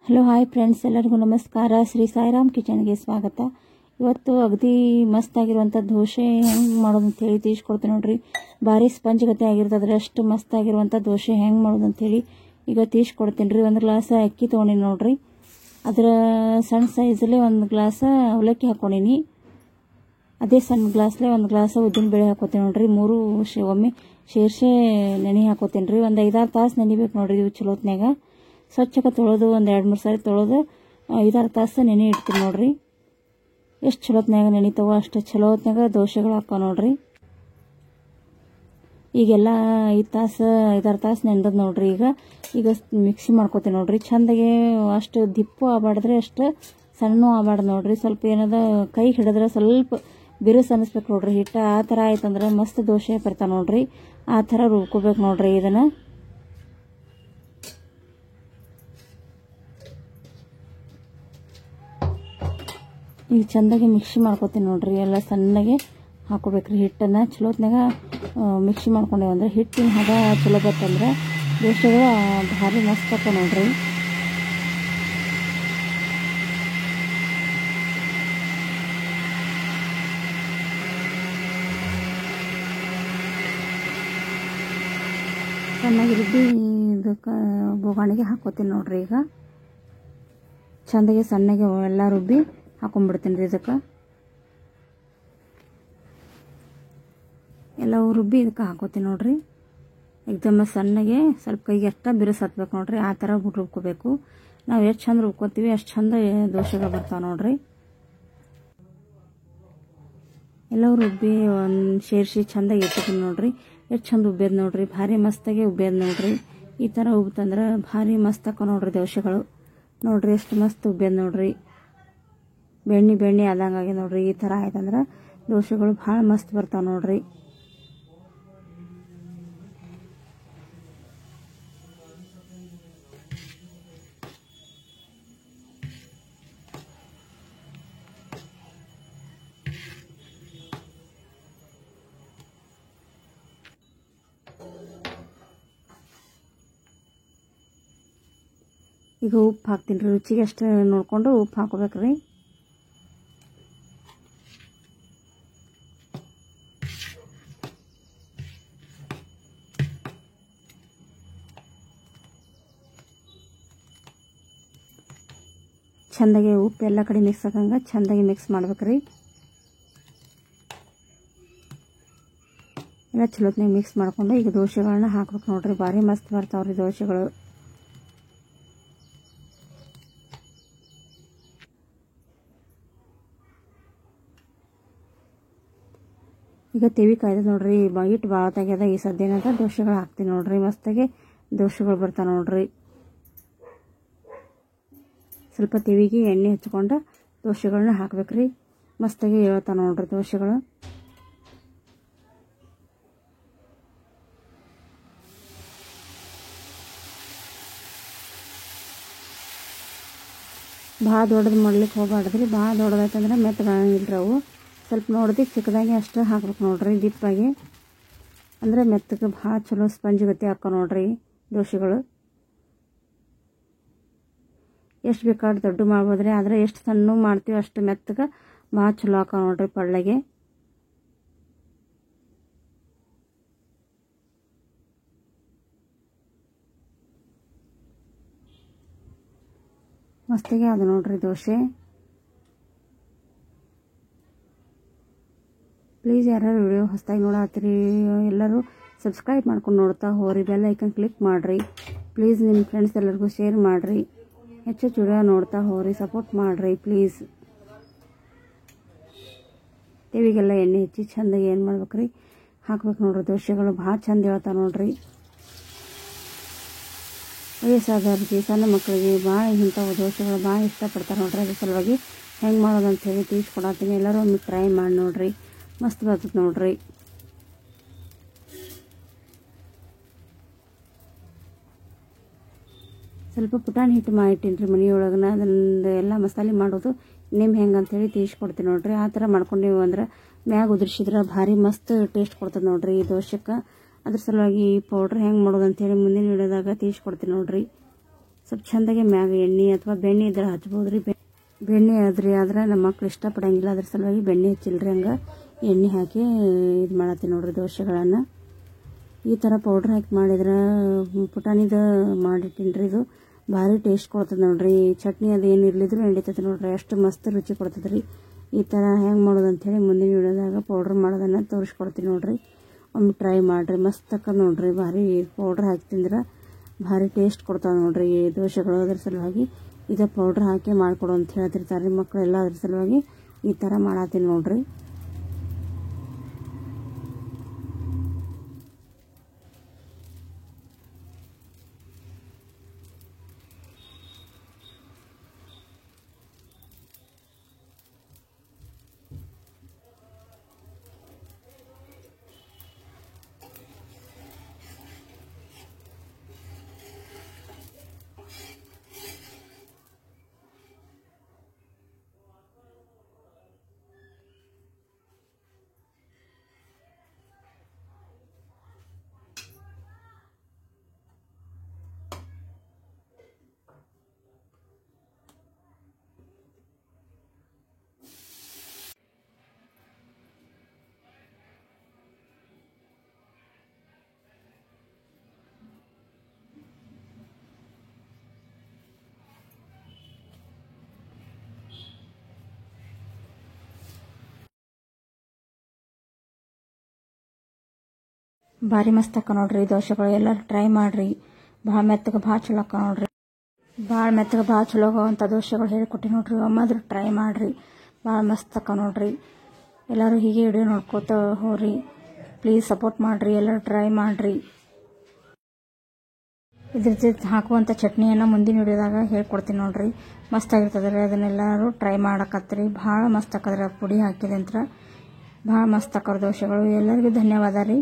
Hello hi friends, ಎಲ್ಲರಿಗೂ ನಮಸ್ಕಾರ. ಶ್ರೀ ಸಾಯಿರಾಮ್ ಕಿಚನ್ಗೆ ಸ್ವಾಗತ. ಇವತ್ತು ಅಗದಿ ಮಸ್ತಾಗಿರುವಂಥ ದೋಸೆ ಹೆಂಗೆ ಮಾಡೋದು ಅಂತೇಳಿ ತಿಳಿಸ್ಕೊಡ್ತೀನಿ ನೋಡ್ರಿ. ಭಾರಿ ಸ್ಪಂಜ್ ಗತೆ ಆಗಿರ್ತದ್ರೆ ಅಷ್ಟು ಮಸ್ತಾಗಿರುವಂಥ ದೋಸೆ ಹೆಂಗೆ ಮಾಡೋದು ಅಂಥೇಳಿ ಈಗ ತಿಳಿಸ್ಕೊಡ್ತೀನಿ ರೀ. ಒಂದು ಗ್ಲಾಸ್ ಅಕ್ಕಿ ತೊಗೊಂಡಿನಿ ನೋಡ್ರಿ. ಅದರ ಸಣ್ಣ ಸೈಜಲ್ಲೇ ಒಂದು ಗ್ಲಾಸ್ ಅವಲಕ್ಕಿ ಹಾಕ್ಕೊಂಡಿನಿ. ಅದೇ ಸಣ್ಣ ಗ್ಲಾಸ್ಲೇ ಒಂದು ಗ್ಲಾಸ್ ಉದ್ದಿನ ಬೇಳೆ ಹಾಕೋತೀನಿ ನೋಡ್ರಿ. ಮೂರು ಒಮ್ಮೆ ಸೇರಿಸಿ ನೆನೆ ಹಾಕೋತೀನಿ ರೀ. ಒಂದು 5-6 ತಾಸು ನೆನಿಬೇಕು ನೋಡ್ರಿ. ಇವು ಚಲೋತ್ನಾಗ ಸ್ವಚ್ಛಕ್ಕೆ ತೊಳೆದು ಒಂದು 2-3 ಸಾರಿ ತೊಳೆದು 5-6 ತಾಸು ನೆನೆ ಇಡ್ತೀನಿ ನೋಡ್ರಿ. ಎಷ್ಟು ಚಲೋತ್ನಾಗ ನೆನಿತಾವೋ ಅಷ್ಟು ಚಲೋತ್ನಾಗ ದೋಸೆಗಳು ಹಾಕೋ ನೋಡ್ರಿ. ಈಗೆಲ್ಲ 5-6 ತಾಸು ನೆಂದದ ನೋಡ್ರಿ. ಈಗ ಮಿಕ್ಸಿ ಮಾಡ್ಕೋತೀನಿ ನೋಡ್ರಿ. ಚಂದಾಗೆ ಅಷ್ಟು ದಿಪ್ಪು ಆಗಬಾರ್ದ್ರೆ ಅಷ್ಟು ಸಣ್ಣ ಆಗಬಾರ್ದು ನೋಡ್ರಿ. ಸ್ವಲ್ಪ ಏನದ ಕೈ ಹಿಡಿದ್ರೆ ಸ್ವಲ್ಪ ಬಿರುಸು ಅನ್ನಿಸ್ಬೇಕು ನೋಡ್ರಿ ಹಿಟ್ಟು. ಆ ಥರ ಆಯ್ತಂದ್ರೆ ಮಸ್ತ್ ದೋಸೆ ಬರ್ತಾವೆ ನೋಡ್ರಿ. ಆ ಥರ ರುಬ್ಕೋಬೇಕು ನೋಡ್ರಿ. ಇದನ್ನು ಈಗ ಚೆಂದಾಗಿ ಮಿಕ್ಸಿ ಮಾಡ್ಕೋತೀನಿ ನೋಡ್ರಿ. ಎಲ್ಲ ಸಣ್ಣಗೆ ಹಾಕೋಬೇಕ್ರಿ ಹಿಟ್ಟನ್ನು. ಚಲೋತ್ನಾಗ ಮಿಕ್ಸಿ ಮಾಡ್ಕೊಂಡೇವು ಅಂದರೆ ಹಿಟ್ಟಿನ ಹದ ಚಲೋ ಬರ್ತಂದ್ರೆ ದೋಸೆಗಳು ಭಾರಿ ಮಸ್ತ್ ಹಾಕೋ ನೋಡ್ರಿ. ಚೆನ್ನಾಗಿ ರುಬ್ಬಿ ಇದಕ್ಕೆ ಬೋಗಾಣಿಗೆ ಹಾಕೋತೀನಿ ನೋಡ್ರಿ. ಈಗ ಚೆಂದಾಗಿ ಸಣ್ಣಗೆ ಎಲ್ಲ ರುಬ್ಬಿ ಹಾಕೊಂಡ್ಬಿಡ್ತೀನಿ ರೀ. ಇದಕ್ಕೆ ಎಲ್ಲ ರುಬ್ಬಿ ಇದಕ್ಕೆ ಹಾಕೋತೀನಿ ನೋಡ್ರಿ. ಎಕ್ದಮ್ ಸಣ್ಣಗೆ ಸ್ವಲ್ಪ ಕೈಗೆ ಅಷ್ಟ ಬಿರುಸು ಹತ್ಬೇಕು ನೋಡ್ರಿ. ಆ ಥರ ರುಬ್ಕೋಬೇಕು. ನಾವು ಎಷ್ಟು ಚಂದ ರುಬ್ಕೋತೀವಿ ಅಷ್ಟು ಚಂದ ದೋಸೆಗಳು ಬರ್ತಾವೆ ನೋಡ್ರಿ. ಎಲ್ಲವೂ ರುಬ್ಬಿ ಒಂದು ಸೇರಿಸಿ ಚೆಂದಾಗಿ ಇಟ್ಕೋತೀನಿ ನೋಡ್ರಿ. ಎಷ್ಟು ಚಂದ ಉಬ್ಬೇದು ನೋಡ್ರಿ. ಭಾರಿ ಮಸ್ತಾಗೆ ಉಬ್ಬೇದು ನೋಡ್ರಿ. ಈ ಥರ ಉಬ್ತಂದ್ರೆ ಭಾರಿ ಮಸ್ತ್ ಹಾಕೋ ನೋಡ್ರಿ ದೋಸೆಗಳು. ನೋಡ್ರಿ ಎಷ್ಟು ಮಸ್ತ್ ಉಬ್ಬೇದು ನೋಡ್ರಿ. ಬೆಣ್ಣೆ ಆದಂಗೆ ಆಗಿ ನೋಡ್ರಿ. ಈ ಥರ ಆಯ್ತಂದ್ರೆ ದೋಸೆಗಳು ಭಾಳ ಮಸ್ತ್ ಬರ್ತಾವೆ ನೋಡ್ರಿ. ಈಗ ಉಪ್ಪು ಹಾಕ್ತೀನಿ ರೀ. ರುಚಿಗೆ ಅಷ್ಟು ನೋಡಿಕೊಂಡು ಉಪ್ಪು ಹಾಕೋಬೇಕ್ರಿ. ಚೆಂದಾಗಿ ಉಪ್ಪು ಎಲ್ಲ ಕಡೆ ಮಿಕ್ಸ್ ಆಗಂಗೆ ಚೆಂದಾಗಿ ಮಿಕ್ಸ್ ಮಾಡ್ಬೇಕ್ರಿ. ಎಲ್ಲ ಚಲೋತ್ನಾಗ ಮಿಕ್ಸ್ ಮಾಡ್ಕೊಂಡು ಈಗ ದೋಸೆಗಳನ್ನ ಹಾಕ್ಬೇಕು ನೋಡ್ರಿ. ಭಾರಿ ಮಸ್ತ್ ಬರ್ತಾವ್ರಿ ದೋಸೆಗಳು. ಈಗ ತೆವಿ ಕಾಯ್ದು ನೋಡ್ರಿ. ಹಿಟ್ಟು ಭಾಳ ತೆಗ್ಯದ. ಈ ಸದ್ಯನಾಗ ದೋಸೆಗಳು ಹಾಕ್ತೀನಿ ನೋಡ್ರಿ. ಮಸ್ತಾಗೆ ದೋಸೆಗಳು ಬರ್ತಾವೆ ನೋಡ್ರಿ. ಸ್ವಲ್ಪ ತೆವಿಗೆ ಎಣ್ಣೆ ಹಚ್ಕೊಂಡು ದೋಸೆಗಳನ್ನ ಹಾಕ್ಬೇಕ್ರಿ. ಮಸ್ತಾಗಿ ಹೇಳ್ತಾವೆ ನೋಡ್ರಿ ದೋಸೆಗಳು. ಭಾಳ ದೊಡ್ಡದು ಮಾಡ್ಲಿಕ್ಕೆ ಹೋಗ್ಬಾರ್ದ್ರಿ. ಭಾಳ ದೊಡ್ಡದಾಯ್ತಂದ್ರೆ ಮೆತ್ತಗಾಗಂಗಿಲ್ರಿ ಅವು. ಸ್ವಲ್ಪ ನೋಡ್ದು ಚಿಕ್ಕದಾಗಿ ಅಷ್ಟು ಹಾಕ್ಬೇಕು ನೋಡ್ರಿ. ದಿಪ್ಪಾಗಿ ಅಂದರೆ ಮೆತ್ತಗೆ ಭಾಳ ಚಲೋ ಸ್ಪಂಜ್ ಗತಿ ಹಾಕೋ ನೋಡ್ರಿ ದೋಸೆಗಳು. ಎಷ್ಟು ಬೇಕಾದ್ರೆ ದೊಡ್ಡ ಮಾಡ್ಬೋದ್ರಿ. ಆದರೆ ಎಷ್ಟು ಸಣ್ಣ ಮಾಡ್ತೀವಿ ಅಷ್ಟು ಮೆತ್ತಗೆ ಭಾಳ ಚಲೋ ಹಾಕೋ ನೋಡ್ರಿ ಪಳ್ಳೆಗೆ. ಮಸ್ತಿಗೆ ಅದು ನೋಡ್ರಿ ದೋಸೆ. ಪ್ಲೀಸ್ ಯಾರ್ಯಾರು ವಿಡಿಯೋ ಹೊಸದಾಗಿ ನೋಡತ್ತೀರಿ ಎಲ್ಲರೂ ಸಬ್ಸ್ಕ್ರೈಬ್ ಮಾಡ್ಕೊಂಡು ನೋಡ್ತಾ ಹೋರಿ. ಬೆಲ್ ಐಕನ್ ಕ್ಲಿಕ್ ಮಾಡಿರಿ. ಪ್ಲೀಸ್ ನಿಮ್ಮ ಫ್ರೆಂಡ್ಸ್ ಎಲ್ಲರಿಗೂ ಶೇರ್ ಮಾಡಿರಿ. ಹೆಚ್ಚು ವಿಡಿಯೋ ನೋಡ್ತಾ ಹೋರಿ. ಸಪೋರ್ಟ್ ಮಾಡಿರಿ ಪ್ಲೀಸ್. ಟಿವಿಗೆಲ್ಲ ಎಣ್ಣೆ ಹಚ್ಚಿ ಚೆಂದಾಗಿ ಏನು ಮಾಡ್ಬೇಕ್ರಿ ಹಾಕ್ಬೇಕು ನೋಡ್ರಿ. ದೋಸೆಗಳು ಭಾಳ ಚಂದ ಹೇಳ್ತಾವೆ ನೋಡ್ರಿ. ವಯಸ್ಸಾದವ್ರಿಗೆ ಸಣ್ಣ ಮಕ್ಕಳಿಗೆ ಭಾಳ ಇಂಥವು ದೋಸೆಗಳು ಭಾಳ ಇಷ್ಟಪಡ್ತಾರೆ ನೋಡ್ರಿ. ಅದ್ರ ಸಲುವಾಗಿ ಹೆಂಗೆ ಮಾಡೋದು ಅಂಥೇಳಿ ತಿಳಿಸ್ಕೊಡತ್ತೀನಿ. ಎಲ್ಲರೂ ಒಮ್ಮೆ ಟ್ರೈ ಮಾಡಿ ನೋಡ್ರಿ. ಮಸ್ತ್ ಬರ್ತದೆ ನೋಡ್ರಿ. ಸ್ವಲ್ಪ ಪುಟಾಣಿ ಹಿಟ್ಟು ಮಾಡಿಟ್ಟಿನಿ ರೀ ಮನೆಯೊಳಗನ. ಅದನ್ನು ಎಲ್ಲ ಮಸಾಲೆ ಮಾಡೋದು ನಿಮ್ಮ ಹೆಂಗೆ ಅಂಥೇಳಿ ತಿಳಿಸ್ಕೊಡ್ತೀನಿ ನೋಡ್ರಿ. ಆ ಥರ ಮಾಡ್ಕೊಂಡೇವು ಅಂದ್ರೆ ಮ್ಯಾಗ ಉದುರಿಸಿದ್ರೆ ಭಾರಿ ಮಸ್ತ್ ಟೇಸ್ಟ್ ಕೊಡ್ತದೆ ನೋಡ್ರಿ ಈ ದೋಸೆಗೆ. ಅದ್ರ ಸಲುವಾಗಿ ಈ ಪೌಡ್ರ್ ಹೆಂಗೆ ಮಾಡೋದು ಅಂಥೇಳಿ ಮುಂದಿನ ವಿಡಿಯೋದಾಗ ತಿಳಿಸ್ಕೊಡ್ತೀನಿ ನೋಡ್ರಿ. ಸ್ವಲ್ಪ ಚೆಂದಾಗೆ ಮ್ಯಾಗ ಎಣ್ಣೆ ಅಥವಾ ಬೆಣ್ಣೆ ಇದ್ರೆ ಹಚ್ಬೋದು ರೀ. ಬೆಣ್ಣೆ ಆದ್ರಿ ಆದ್ರೆ ನಮ್ಮ ಮಕ್ಳು ಇಷ್ಟಪಡಂಗಿಲ್ಲ, ಅದ್ರ ಸಲುವಾಗಿ ಬೆಣ್ಣೆ ಹಚ್ಚಿಲ್ರಿ. ಹಂಗೆ ಎಣ್ಣೆ ಹಾಕಿ ಇದು ಮಾಡತ್ತೀನಿ ನೋಡ್ರಿ ದೋಸೆಗಳನ್ನು. ಈ ಥರ ಪೌಡ್ರ್ ಹಾಕಿ ಮಾಡಿದ್ರೆ ಪುಟಾಣಿದ ಮಾಡಿಟ್ಟಿನ್ರಿ. ಇದು ಭಾರಿ ಟೇಸ್ಟ್ ಕೊಡ್ತದೆ ನೋಡ್ರಿ. ಚಟ್ನಿ ಅದು ಏನು ಇರ್ಲಿದ್ರು ನಡೀತದೆ ನೋಡ್ರಿ, ಅಷ್ಟು ಮಸ್ತ್ ರುಚಿ ಕೊಡ್ತದೆ ರೀ. ಈ ಥರ ಹೆಂಗೆ ಮಾಡೋದು ಅಂಥೇಳಿ ಮುಂದಿನ ವಿಡಿಯೋದಾಗ ಪೌಡ್ರ್ ಮಾಡೋದನ್ನು ತೋರಿಸ್ಕೊಡ್ತೀನಿ ನೋಡ್ರಿ. ಒಮ್ಮೆ ಟ್ರೈ ಮಾಡಿರಿ, ಮಸ್ತ್ ಅಕ್ಕದ ನೋಡ್ರಿ. ಭಾರಿ ಪೌಡ್ರ್ ಹಾಕಿ ತಿಂದ್ರೆ ಭಾರಿ ಟೇಸ್ಟ್ ಕೊಡ್ತಾವೆ ನೋಡ್ರಿ ಈ ದೋಸೆಗಳು. ಅದ್ರ ಸಲುವಾಗಿ ಇದೇ ಪೌಡ್ರ್ ಹಾಕಿ ಮಾಡಿಕೊಡು ಅಂತ ಹೇಳ್ತಿರ್ತಾರೆ ರೀ ಮಕ್ಕಳೆಲ್ಲ. ಅದ್ರ ಸಲುವಾಗಿ ಈ ಥರ ಮಾಡತ್ತೀನಿ ನೋಡ್ರಿ. ಭಾರಿ ಮಸ್ತ್ ಅಕ್ಕ ನೋಡ್ರಿ ದೋಸೆಗಳು. ಎಲ್ಲರೂ ಟ್ರೈ ಮಾಡ್ರಿ. ಭಾಳ ಮೆತ್ತಗೆ ಭಾಳ ಚಲೋ ಅಕ್ಕ ನೋಡ್ರಿ. ಭಾಳ ಮೆತ್ತಗೆ ಭಾಳ ಚಲೋ ಆಗೋವಂಥ ದೋಸೆಗಳು ಹೇಳಿಕೊಟ್ಟು ನೋಡ್ರಿ. ಒಮ್ಮಾದ್ರೂ ಟ್ರೈ ಮಾಡ್ರಿ, ಭಾಳ ಮಸ್ತ್ ಅಕ್ಕ ನೋಡ್ರಿ. ಎಲ್ಲರೂ ಹೀಗೆ ವಿಡಿಯೋ ನೋಡ್ಕೋತ ಹೋಗ್ರಿ. ಪ್ಲೀಸ್ ಸಪೋರ್ಟ್ ಮಾಡ್ರಿ, ಎಲ್ಲರೂ ಟ್ರೈ ಮಾಡ್ರಿ. ಇದ್ರ ಜೊತೆ ಹಾಕುವಂಥ ಚಟ್ನಿಯನ್ನು ಮುಂದಿನ ವಿಡಿಯೋದಾಗ ಹೇಳ್ಕೊಡ್ತೀನಿ ನೋಡ್ರಿ. ಮಸ್ತ್ ಆಗಿರ್ತದೆ ರೀ. ಅದನ್ನೆಲ್ಲರೂ ಟ್ರೈ ಮಾಡಕತ್ರಿ. ಭಾಳ ಮಸ್ತ್ ಹಾಕದ್ರೆ ಪುಡಿ ಹಾಕಿದೆ ಅಂತ ಭಾಳ ಮಸ್ತ್ ಹಾಕೋರು ದೋಸೆಗಳು. ಎಲ್ಲರಿಗೂ ಧನ್ಯವಾದ ರೀ.